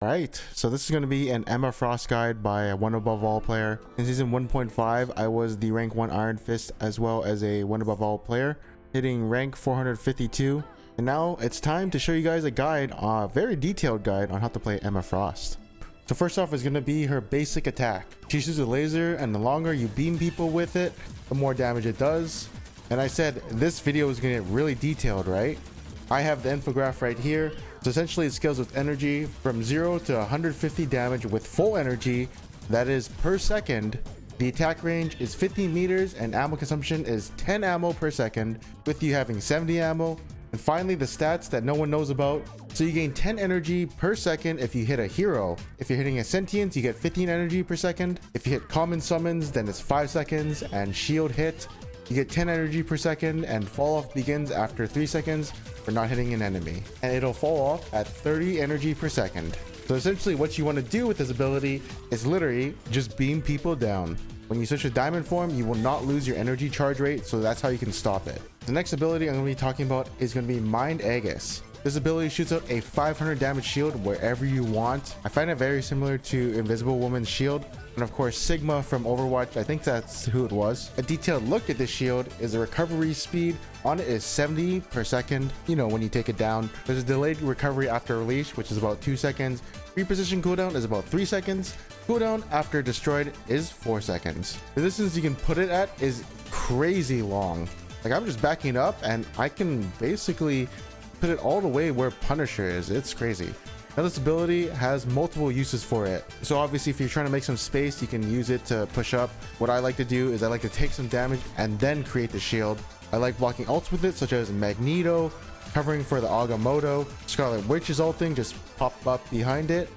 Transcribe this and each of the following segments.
Alright, so this is going to be an Emma Frost guide by a One Above All player. In season 1.5, I was the rank 1 Iron Fist as well as a One Above All player, hitting rank 452. And now it's time to show you guys a guide, a very detailed guide on how to play Emma Frost. So first off is going to be her basic attack. She shoots a laser, and the longer you beam people with it, the more damage it does. And I said this video is going to get really detailed, right? I have the infograph right here. So essentially it scales with energy from 0 to 150 damage with full energy, that is per second. The attack range is 15 meters and ammo consumption is 10 ammo per second, with you having 70 ammo. And finally, the stats that no one knows about. So you gain 10 energy per second if you hit a hero. If you're hitting a sentient, you get 15 energy per second. If you hit common summons, then it's 5 seconds, and shield hit, you get 10 energy per second, and fall off begins after 3 seconds for not hitting an enemy. And it'll fall off at 30 energy per second. So essentially what you want to do with this ability is literally just beam people down. When you switch to diamond form, you will not lose your energy charge rate, so that's how you can stop it. The next ability I'm going to be talking about is going to be Mind Aegis. This ability shoots out a 500 damage shield wherever you want. I find it very similar to Invisible Woman's shield. And of course, Sigma from Overwatch, I think that's who it was. A detailed look at this shield is the recovery speed on it is 70 per second. You know, when you take it down, there's a delayed recovery after release, which is about 2 seconds. Reposition cooldown is about 3 seconds. Cooldown after destroyed is 4 seconds. The distance you can put it at is crazy long. Like, I'm just backing up and I can basically put it all the way where Punisher is. It's crazy. Now this ability has multiple uses for it. So obviously if you're trying to make some space, you can use it to push up. What I like to do is I like to take some damage and then create the shield. I like blocking ults with it, such as Magneto, covering for the Agamotto. Scarlet Witch is ulting, just pop up behind it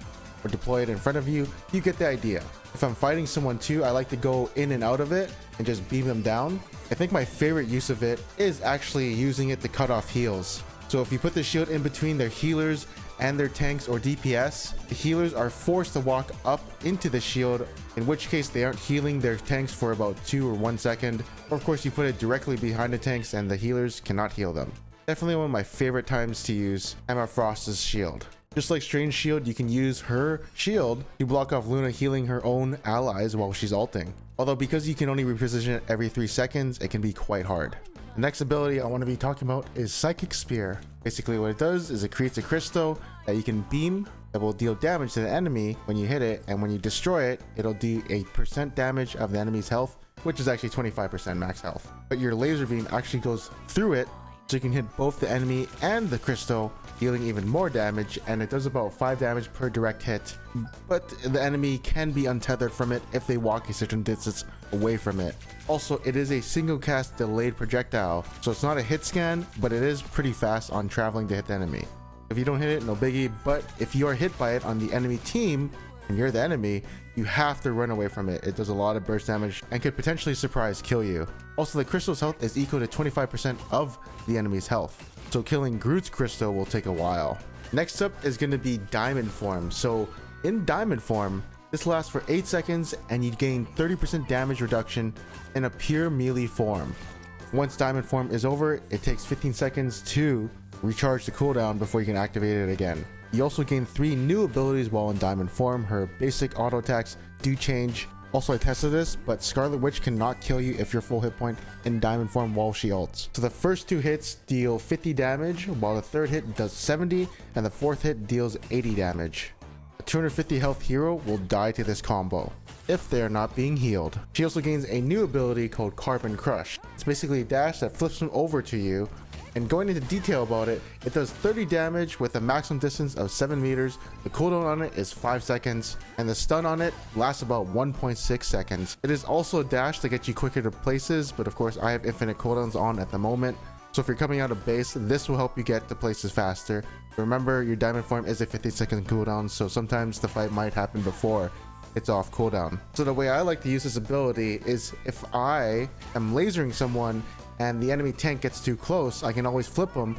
or deploy it in front of you. You get the idea. If I'm fighting someone too, I like to go in and out of it and just beam them down. I think my favorite use of it is actually using it to cut off heals. So if you put the shield in between their healers and their tanks or DPS, the healers are forced to walk up into the shield, in which case they aren't healing their tanks for about 2 or 1 second. Or of course you put it directly behind the tanks and the healers cannot heal them. Definitely one of my favorite times to use Emma Frost's shield. Just like Strange Shield, you can use her shield to block off Luna healing her own allies while she's ulting. Although because you can only reposition it every 3 seconds, it can be quite hard. The next ability I want to be talking about is Psychic Spear. Basically what it does is it creates a crystal that you can beam that will deal damage to the enemy when you hit it, and when you destroy it, it'll do a % damage of the enemy's health, which is actually 25% max health. But your laser beam actually goes through it, so you can hit both the enemy and the crystal, dealing even more damage, and it does about 5 damage per direct hit. But the enemy can be untethered from it if they walk a certain distance away from it. Also, it is a single cast delayed projectile, so it's not a hit scan, but it is pretty fast on traveling to hit the enemy. If you don't hit it, no biggie, but if you are hit by it on the enemy team and you're the enemy, you have to run away from it. It does a lot of burst damage and could potentially surprise kill you. Also, the crystal's health is equal to 25% of the enemy's health, so killing Groot's crystal will take a while. Next up is going to be Diamond Form. So in Diamond Form, this lasts for 8 seconds and you gain 30% damage reduction in a pure melee form. Once Diamond Form is over, it takes 15 seconds to recharge the cooldown before you can activate it again. You also gain 3 new abilities while in Diamond Form. Her basic auto attacks do change. Also, I tested this, but Scarlet Witch cannot kill you if you're full hit point in Diamond Form while she ults. So the first 2 hits deal 50 damage, while the third hit does 70, and the fourth hit deals 80 damage. A 250 health hero will die to this combo if they are not being healed. She also gains a new ability called Carbon Crush. It's basically a dash that flips them over to you, and going into detail about it, it does 30 damage with a maximum distance of 7 meters. The cooldown on it is 5 seconds, and the stun on it lasts about 1.6 seconds. It is also a dash to get you quicker to places, but of course I have infinite cooldowns on at the moment. So if you're coming out of base, this will help you get to places faster. Remember, your Diamond Form is a 50-second cooldown, so sometimes the fight might happen before it's off cooldown. So the way I like to use this ability is if I am lasering someone and the enemy tank gets too close, I can always flip them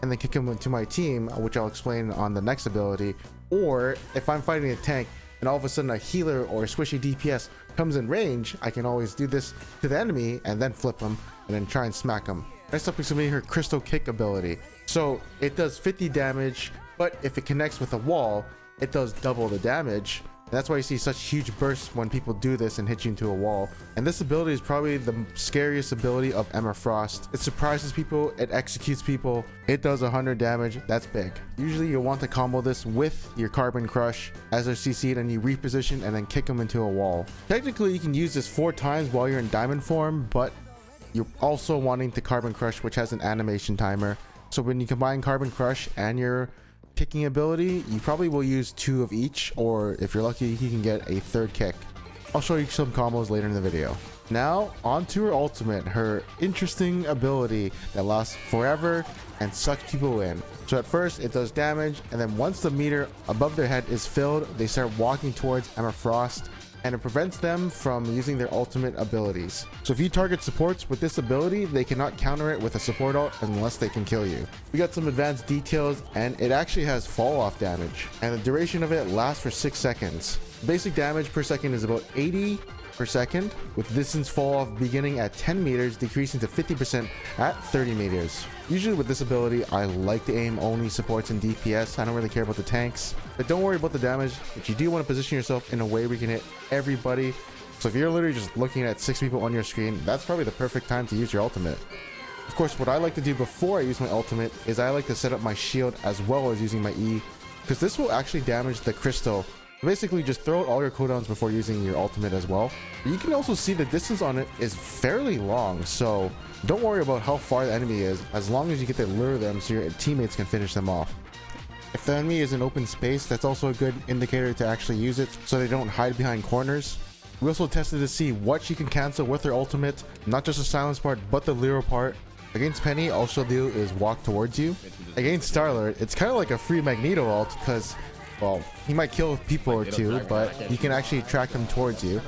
and then kick him into my team, which I'll explain on the next ability. Or if I'm fighting a tank and all of a sudden a healer or a squishy DPS comes in range, I can always do this to the enemy and then flip them and then try and smack them. Next up is going to be her Crystal Kick ability. So it does 50 damage, but if it connects with a wall, it does double the damage. That's why you see such huge bursts when people do this and hit you into a wall. And this ability is probably the scariest ability of Emma Frost. It surprises people, it executes people, it does 100 damage. That's big. Usually you'll want to combo this with your Carbon Crush as they're CC'd, and you reposition and then kick them into a wall. Technically you can use this 4 times while you're in diamond form, but you're also wanting to Carbon Crush, which has an animation timer. So when you combine Carbon Crush and your kicking ability, you probably will use 2 of each, or if you're lucky, you can get a 3rd kick. I'll show you some combos later in the video. Now on to her ultimate, her interesting ability that lasts forever and sucks people in. So at first it does damage, and then once the meter above their head is filled, they start walking towards Emma Frost, and it prevents them from using their ultimate abilities. So if you target supports with this ability, they cannot counter it with a support ult unless they can kill you. We got some advanced details, and it actually has fall off damage, and the duration of it lasts for 6 seconds. Basic damage per second is about 80 per second, with distance fall off beginning at 10 meters, decreasing to 50% at 30 meters. Usually with this ability, I like to aim only supports and DPS. I don't really care about the tanks, but don't worry about the damage. But you do want to position yourself in a way where you can hit everybody. So if you're literally just looking at 6 people on your screen, that's probably the perfect time to use your ultimate. Of course, what I like to do before I use my ultimate is I like to set up my shield as well as using my E, because this will actually damage the crystal. Basically just throw out all your cooldowns before using your ultimate as well. But you can also see the distance on it is fairly long, so don't worry about how far the enemy is, as long as you get to lure them so your teammates can finish them off. If the enemy is in open space, that's also a good indicator to actually use it so they don't hide behind corners. We also tested to see what she can cancel with her ultimate, not just the silence part but the lure part. Against Penny, all she'll do is walk towards you. Against Star-Lord, it's kind of like a free Magneto ult, because well, he might kill people or 2, but you can actually attract them towards you.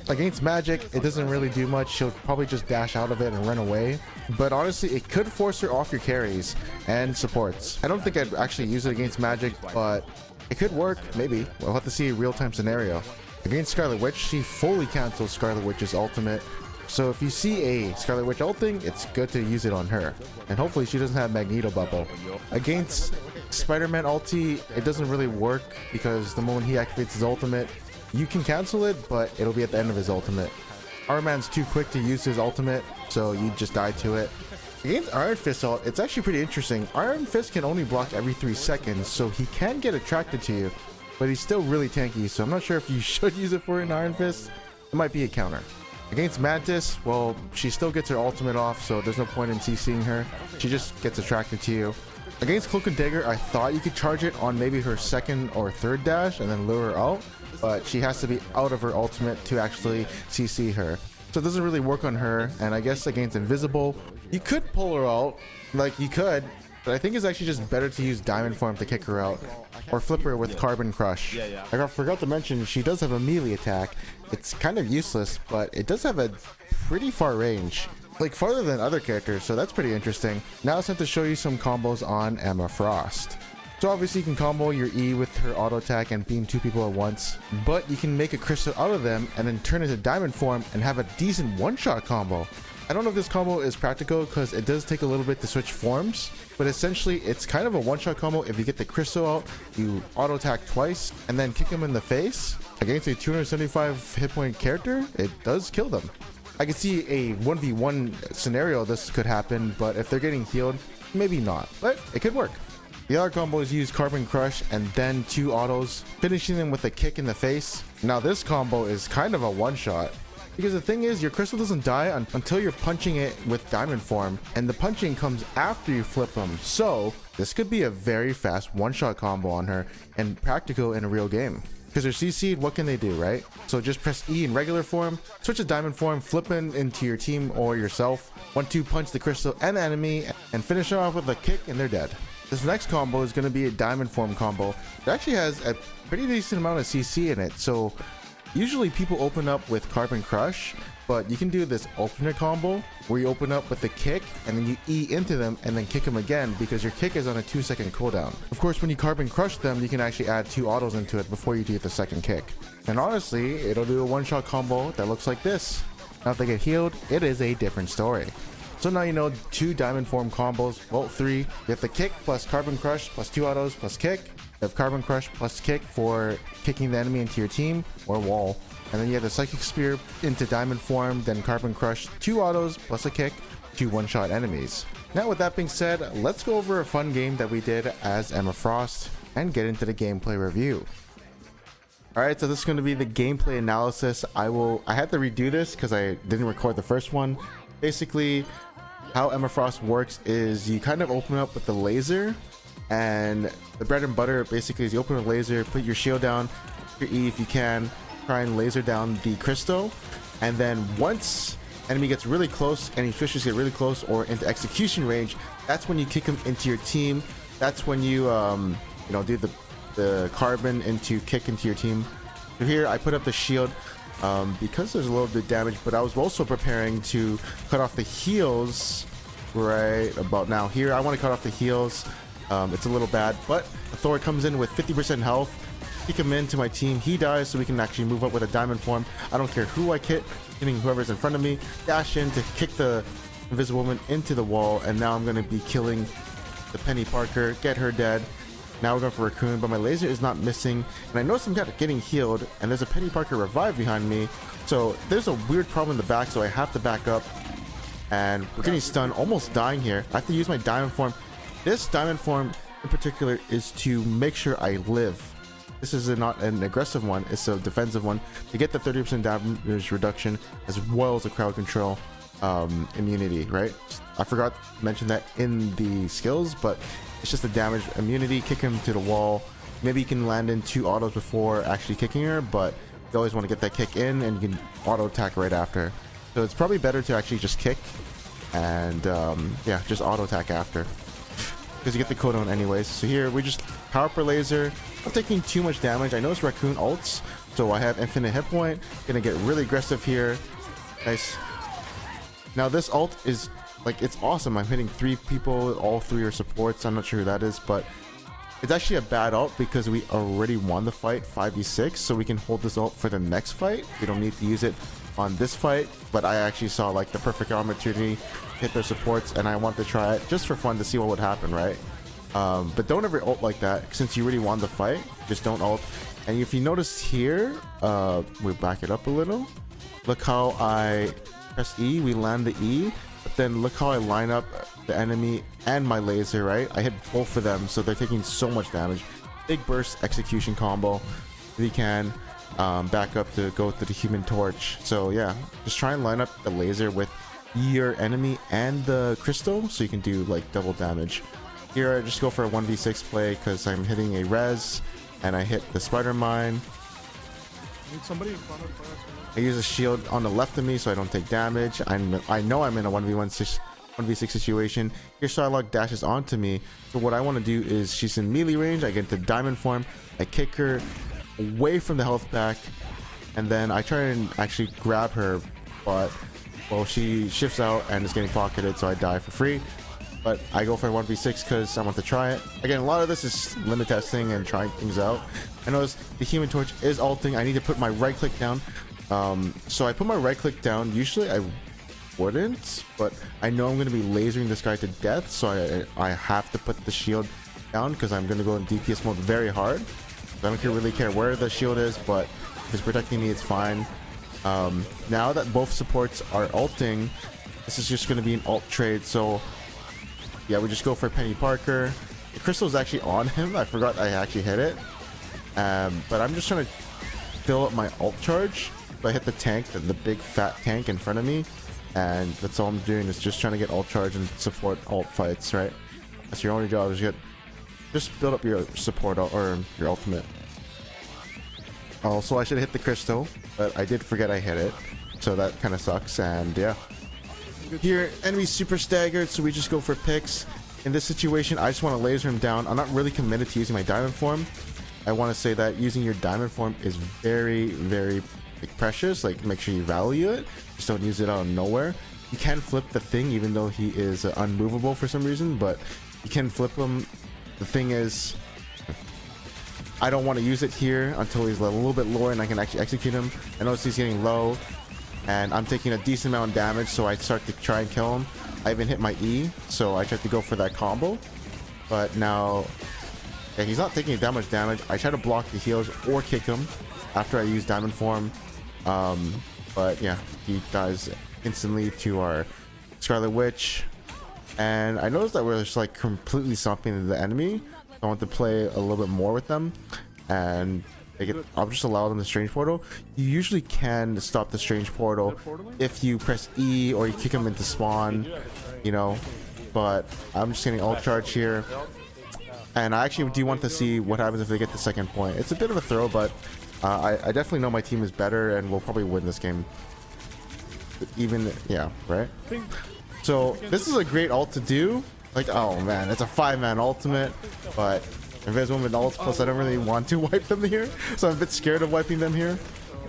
Against Magic, it doesn't really do much. She'll probably just dash out of it and run away. But honestly, it could force her off your carries and supports. I don't think I'd actually use it against Magic, but it could work, maybe. We'll have to see a real-time scenario. Against Scarlet Witch, she fully cancels Scarlet Witch's ultimate. So if you see a Scarlet Witch ulting, it's good to use it on her. And hopefully she doesn't have Magneto bubble. Against Spider-Man ulti, it doesn't really work, because the moment he activates his ultimate, you can cancel it, but it'll be at the end of his ultimate. Iron Man's too quick to use his ultimate, so you just die to it. Against Iron Fist ult, it's actually pretty interesting. Iron Fist can only block every 3 seconds, so he can get attracted to you, but he's still really tanky, so I'm not sure if you should use it for an Iron Fist. It might be a counter. Against Mantis, well, she still gets her ultimate off, so there's no point in CCing her. She just gets attracted to you. Against Cloak and Dagger, I thought you could charge it on maybe her 2nd or 3rd dash and then lure her out, but she has to be out of her ultimate to actually CC her. So it doesn't really work on her, and I guess against Invisible, you could pull her out, like you could, but I think it's actually just better to use Diamond Form to kick her out, or flip her with Carbon Crush. I forgot to mention, she does have a melee attack. It's kind of useless, but it does have a pretty far range. Like farther than other characters, so that's pretty interesting. Now it's time to show you some combos on Emma Frost. So obviously you can combo your E with her auto attack and beam 2 people at once, but you can make a crystal out of them and then turn into diamond form and have a decent one-shot combo. I don't know if this combo is practical because it does take a little bit to switch forms, but essentially it's kind of a one-shot combo. If you get the crystal out, you auto attack twice and then kick them in the face. Against a 275 hit point character, it does kill them. I can see a 1v1 scenario this could happen, but if they're getting healed, maybe not, but it could work. The other combo is use Carbon Crush and then 2 autos, finishing them with a kick in the face. Now this combo is kind of a one-shot, because the thing is, your crystal doesn't die until you're punching it with diamond form, and the punching comes after you flip them. So this could be a very fast one-shot combo on her and practical in a real game. Because they're CC'd, what can they do, right? So just press E in regular form, switch to diamond form, flip into your team or yourself, 1-2 punch the crystal and the enemy, and finish them off with a kick and they're dead. This next combo is going to be a diamond form combo. It actually has a pretty decent amount of CC in it, so usually people open up with Carbon Crush, but you can do this alternate combo where you open up with the kick and then you E into them and then kick them again, because your kick is on a 2-second cooldown. Of course, when you Carbon Crush them, you can actually add 2 autos into it before you do the second kick. And honestly, it'll do a one-shot combo that looks like this. Now if they get healed, it is a different story. So now you know 2 diamond form combos, well 3. You have the kick plus Carbon Crush plus 2 autos plus kick. You have Carbon Crush plus Kick for kicking the enemy into your team or wall. And then you have the Psychic Spear into Diamond form, then Carbon Crush, 2 autos plus a kick, 2 one-shot enemies. Now with that being said, let's go over a fun game that we did as Emma Frost and get into the gameplay review. Alright, so this is going to be the gameplay analysis. I had to redo this because I didn't record the first one. Basically, how Emma Frost works is you kind of open up with the laser, and the bread and butter basically is you open a laser, put your shield down, your E if you can, try and laser down the crystal, and then once enemy gets really close, any switches get really close or into execution range, that's when you kick them into your team. That's when you do the carbon into kick into your team. So here I put up the shield because there's a little bit of damage, but I was also preparing to cut off the heals right about now. Here I want to cut off the heals. It's a little bad, but Thor comes in with 50% health. Kick him into my team. He dies, so we can actually move up with a diamond form. I don't care who I hit, hitting whoever's in front of me. Dash in to kick the Invisible Woman into the wall, and now I'm going to be killing the Penny Parker, get her dead. Now we're going for Raccoon, but my laser is not missing, and I notice I'm getting healed, and there's a Penny Parker revive behind me, so there's a weird problem in the back, so I have to back up, and we're getting stunned, almost dying here. I have to use my diamond form. This diamond form in particular is to make sure I live. This is not an aggressive one, it's a defensive one to get the 30% damage reduction as well as the crowd control immunity, right? I forgot to mention that in the skills, but it's just a damage immunity. Kick him to the wall. Maybe you can land in 2 autos before actually kicking her, but you always want to get that kick in and you can auto attack right after. So it's probably better to actually just kick and yeah, just auto attack after, because you get the cooldown anyways. So here we just power up our laser. I'm taking too much damage. I know it's Raccoon ults, so I have infinite hit point. Gonna get really aggressive here. Nice. Now this ult is like, it's awesome. I'm hitting 3 people, all 3 are supports. I'm not sure who that is, but it's actually a bad ult because we already won the fight 5v6, so we can hold this ult for the next fight. We don't need to use it on this fight, but I actually saw like the perfect opportunity to hit their supports, and I wanted to try it just for fun to see what would happen, right? But don't ever ult like that. Since you really won the fight, just don't ult. And if you notice here, we'll back it up a little. Look how I press E, we land the E, but then look how I line up the enemy and my laser, right? I hit both of them, so they're taking so much damage. Big burst execution combo. If you can, back up to go to the Human Torch. So yeah, just try and line up the laser with your enemy and the crystal, so you can do like double damage. Here I just go for a 1v6 play because I'm hitting a res and I hit the spider mine. I use a shield on the left of me so I don't take damage. I know I'm in a 1v6 situation. Here Psylocke dashes onto me, so what I want to do is, she's in melee range, I get the diamond form, I kick her away from the health pack, and then I try and actually grab her, but well, she shifts out and is getting pocketed, so I die for free. But I go for 1v6 because I want to try it. Again, a lot of this is limit testing and trying things out. I notice the Human Torch is ulting. I need to put my right click down. So I put my right click down. Usually I wouldn't, but I know I'm going to be lasering this guy to death, so I have to put the shield down because I'm going to go in DPS mode very hard. So I don't really care where the shield is, but if it's protecting me, it's fine. Now that both supports are ulting, this is just going to be an ult trade, so yeah, we just go for Penny Parker. The crystal is actually on him. I forgot I actually hit it. But I'm just trying to fill up my ult charge. So I hit the tank, the big fat tank in front of me. And that's all I'm doing, is just trying to get ult charge and support ult fights, right? That's your only job, is just build up your support or your ultimate. Also, I should have hit the crystal, but I did forget I hit it. So that kind of sucks, and yeah. Here, enemy's super staggered, so we just go for picks. In this situation, I just want to laser him down. I'm not really committed to using my diamond form. I want to say that using your diamond form is very, very precious. Like, make sure you value it. Just don't use it out of nowhere. You can flip the thing, even though he is unmovable for some reason, but you can flip him. The thing is, I don't want to use it here until he's a little bit lower and I can actually execute him. I notice he's getting low, and I'm taking a decent amount of damage, so I start to try and kill him. I even hit my E, so I tried to go for that combo, but now Yeah, he's not taking that much damage. I try to block the heals or kick him after I use diamond form. But yeah, he dies instantly to our Scarlet Witch. And I noticed that we're just like completely stomping the enemy. I want to play a little bit more with them, and I'll just allow them the strange portal. You usually can stop the strange portal if you press E or you kick them into spawn, you know. But I'm just getting ult charge here, and I actually do want to see what happens if they get the second point. It's a bit of a throw, but I definitely know my team is better and we'll probably win this game. Even, yeah, right? So this is a great ult to do. Like, oh man, it's a 5-man ultimate, but Invisible with ults, plus I don't really want to wipe them here, so I'm a bit scared of wiping them here.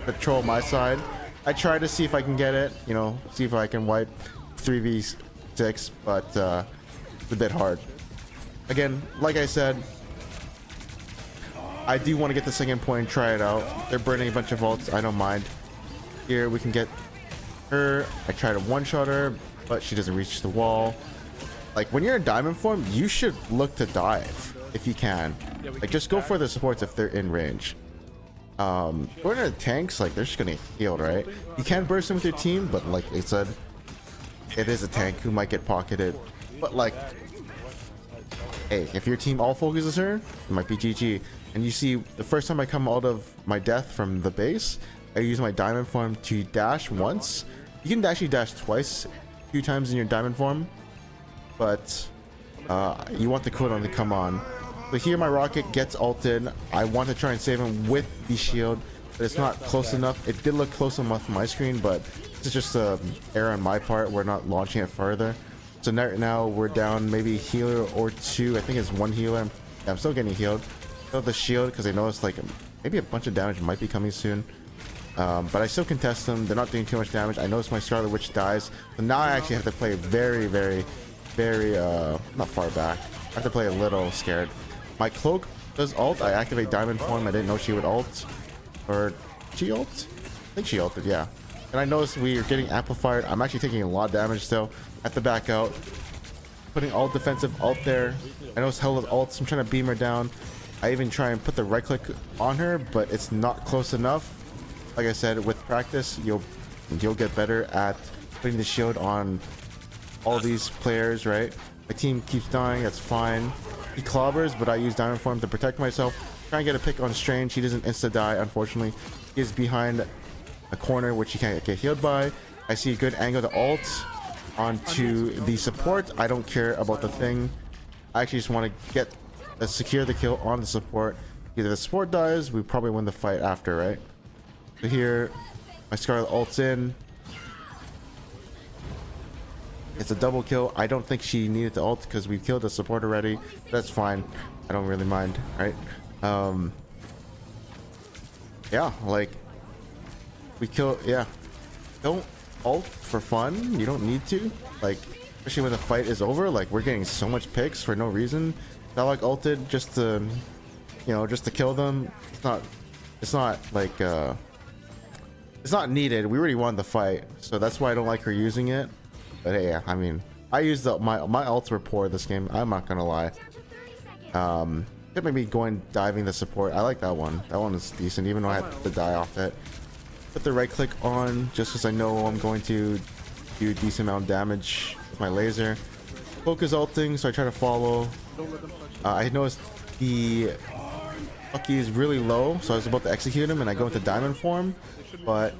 Patrol my side. I try to see if I can get it, you know, see if I can wipe 3v6, but it's a bit hard. Again, like I said, I do want to get the second point and try it out. They're burning a bunch of ults, I don't mind. Here we can get her. I try to one-shot her, but she doesn't reach the wall. Like, when you're in diamond form, you should look to dive if you can. Like, just go for the supports if they're in range. Going into tanks, like, they're just gonna get healed, right? You can burst them with your team, but like I said, it is a tank who might get pocketed. But like, hey, if your team all focuses her, it might be GG. And you see, the first time I come out of my death from the base, I use my diamond form to dash once. You can actually dash twice, a few times in your diamond form, but you want the cooldown to come on. So here my rocket gets ulted. I want to try and save him with the shield, but it's not close enough. It did look close enough on my screen, but it's just an error on my part. We're not launching it further. So right now we're down maybe a healer or two. I think it's one healer. Yeah, I'm still getting healed. Kill the shield because I noticed like maybe a bunch of damage might be coming soon. But I still contest them. They're not doing too much damage. I noticed my Scarlet Witch dies. So now I actually have to play very not far back. I have to play a little scared. My cloak does ult. I activate diamond form. I didn't know she would ult. Or she ult? I think she ulted, yeah. And I noticed we are getting amplified. I'm actually taking a lot of damage still. I have to back out. Putting all defensive ult there. I noticed hell of ults. I'm trying to beam her down. I even try and put the right click on her, but it's not close enough. Like I said, with practice, you'll get better at putting the shield on all these players, right? My team keeps dying, that's fine. He clobbers, but I use diamond form to protect myself. Try and get a pick on Strange. He doesn't insta die, unfortunately. He is behind a corner which he can't get healed by. I see a good angle to ult onto the support. I don't care about the thing. I actually just want to get secure the kill on the support. Either the support dies, we probably win the fight after, right? So here, my Scarlet ults in. It's a double kill. I don't think she needed to ult because we killed the support already. That's fine. I don't really mind, right? Yeah, like we kill. Yeah, don't ult for fun. You don't need to. Like, especially when the fight is over. Like, we're getting so much picks for no reason. I like ulted just to, you know, just to kill them. It's not like it's not needed. We already won the fight, so that's why I don't like her using it. But hey, yeah, I mean, I used my ults were poor this game. I'm not gonna lie. Maybe going diving the support. I like that one. That one is decent, even though I had to die off it. Put the right click on just because I know I'm going to do a decent amount of damage with my laser. Focus ulting, so I try to follow. I noticed the Bucky is really low, so I was about to execute him, and I go into diamond form, but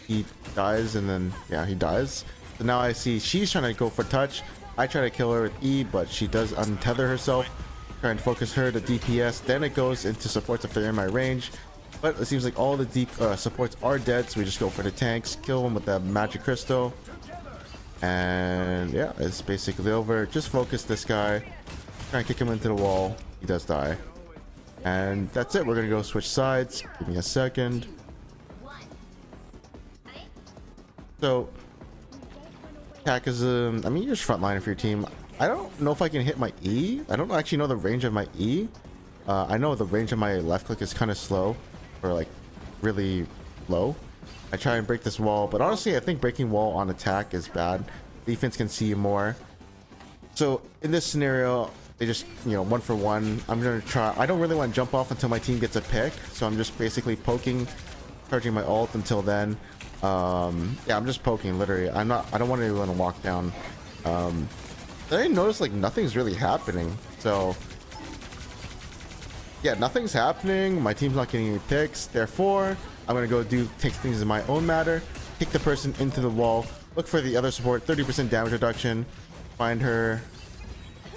he dies, and then yeah, he dies. So now I see she's trying to go for touch. I try to kill her with E, but she does untether herself. Try and focus her to DPS. Then it goes into supports if they're in my range. But it seems like all the deep supports are dead, so we just go for the tanks, kill them with that magic crystal, and yeah, it's basically over. Just focus this guy. Try and kick him into the wall. He does die. And that's it. We're gonna go switch sides. Give me a second. So attack is I mean, you're just frontline for your team. I don't know if I can hit my E. I don't actually know the range of my E. I know the range of my left click is kind of slow, or like really low. I try and break this wall, but honestly I think breaking wall on attack is bad. Defense can see you more. So in this scenario, they just, you know, 1-for-1. I'm gonna try. I don't really want to jump off until my team gets a pick, so I'm just basically poking, charging my ult until then. Yeah, I'm just poking literally. I don't want anyone to walk down. I noticed like nothing's really happening, so yeah, nothing's happening. My team's not getting any picks, therefore I'm gonna go take things in my own matter, kick the person into the wall, look for the other support, 30% damage reduction, find her,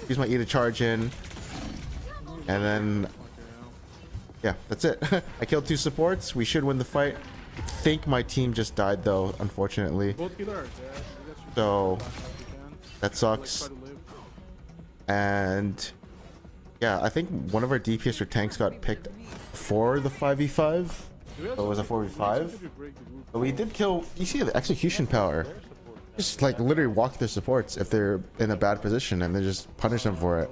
use my E to charge in, and then yeah, that's it. I killed 2 supports. We should win the fight. I think my team just died though, unfortunately, so that sucks. And yeah, I think one of our DPS or tanks got picked for the 5v5, so it was a 4v5, but we did kill. You see the execution power, just like literally walk their supports if they're in a bad position, and they just punish them for it,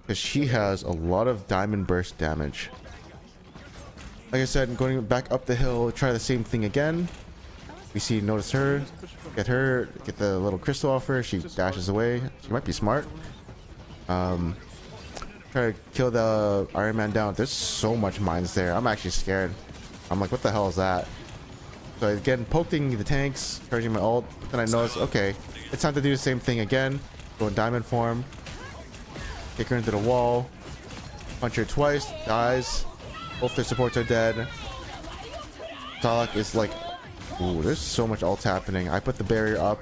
because she has a lot of diamond burst damage. Like I said, going back up the hill, try the same thing again. We see, notice her, get the little crystal off her. She dashes away. She might be smart. Try to kill the Iron Man down. There's so much mines there. I'm actually scared. I'm like, what the hell is that? So again, poking the tanks, charging my ult. But then I notice, okay, it's time to do the same thing again. Go in diamond form. Kick her into the wall. Punch her twice. Dies. Both their supports are dead. Talak is like, ooh, there's so much ult happening. I put the barrier up,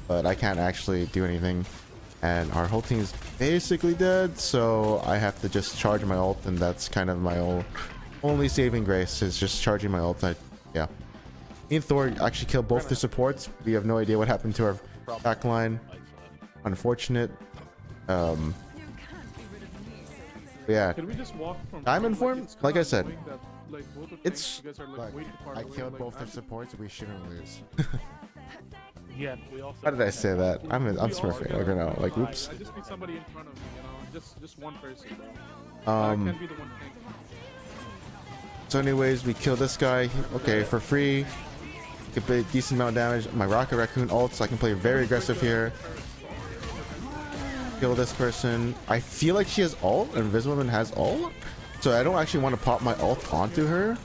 but I can't actually do anything. And our whole team is basically dead, so I have to just charge my ult, and that's kind of my only saving grace, is just charging my ult. Yeah. Me and Thor actually killed both the supports. We have no idea what happened to our back line. Unfortunate. Yeah. Can we just walk from diamond form? Like I said, that, like, both of it's you guys are, like, way too far I away, killed like, both their actually- supports. We shouldn't lose. Yeah, we also. How did I say that? I'm smurfing. I don't know. Like, oops. I just need somebody in front of me, you know, just one person, bro. I can't be the one thing. So anyways, we kill this guy. Okay, for free. Get a decent amount of damage. My Rocket Raccoon ult, so I can play very aggressive here. Kill this person. I feel like she has ult, and Invisible Woman has ult, so I don't actually want to pop my ult onto her.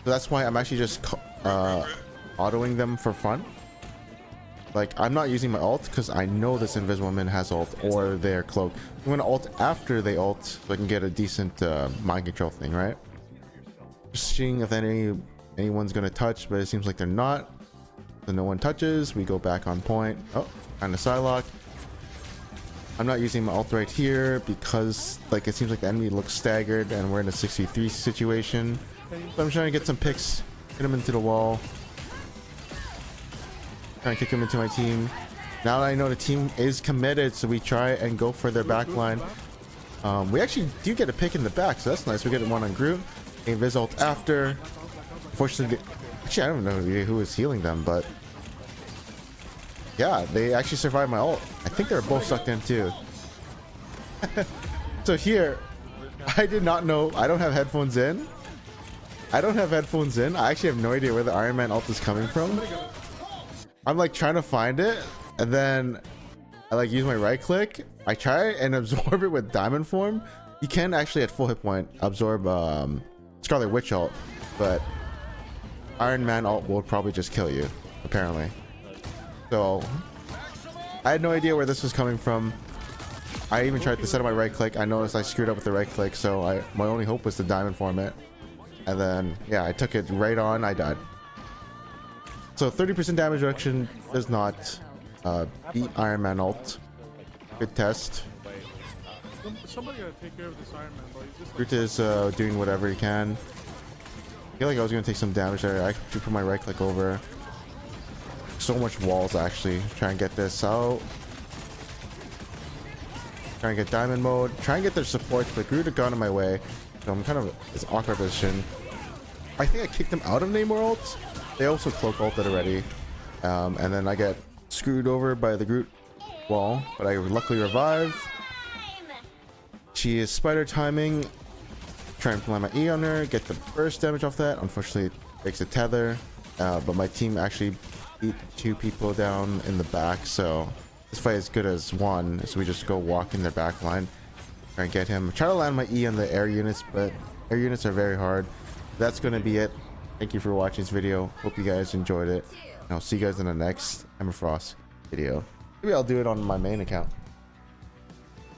So that's why I'm actually just autoing them for fun. Like, I'm not using my ult because I know this Invisible Woman has ult or their cloak. I'm going to ult after they ult so I can get a decent mind control thing, right? Just seeing if anyone's going to touch, but it seems like they're not. So no one touches. We go back on point. Oh, kind of Psylocke. I'm not using my ult right here because, like, it seems like the enemy looks staggered and we're in a 63 situation. So I'm trying to get some picks, hit him into the wall, trying to kick him into my team. Now that I know the team is committed, so we try and go for their back line. We actually do get a pick in the back, so that's nice. We get one on Groot. A Viz ult after. Unfortunately, actually, I don't know who was healing them, but yeah, they actually survived my ult. I think they were both sucked in too. So here, I did not know. I don't have headphones in. I actually have no idea where the Iron Man ult is coming from. I'm like trying to find it, and then I like use my right click. I try and absorb it with diamond form. You can actually at full hit point absorb Scarlet Witch ult, but Iron Man ult will probably just kill you, apparently. So I had no idea where this was coming from. I even tried to set up my right click. I noticed I screwed up with the right click, so my only hope was to diamond form it. And then yeah, I took it right on. I died. So 30% damage reduction does not beat Iron Man ult. Good test. Somebody gotta take care of this Iron Man, bro. He's just Groot is doing whatever he can. I feel like I was gonna take some damage there. I actually put my right click over. So much walls actually. Try and get this out. Try and get diamond mode. Try and get their supports, but Groot got in my way. So I'm kind of in this awkward position. I think I kicked them out of Namor ult. They also cloak ulted already. And then I get screwed over by the Groot wall, but I luckily revive. She is spider timing. Try and apply my E on her, get the burst damage off that. Unfortunately, it breaks a tether. But my team actually beat 2 people down in the back, so this fight as good as one, so we just go walk in their back line, try and get him. Try to land my E on the air units, but air units are very hard. That's going to be it. Thank you for watching this video. Hope you guys enjoyed it. And I'll see you guys in the next Emma Frost video. Maybe I'll do it on my main account.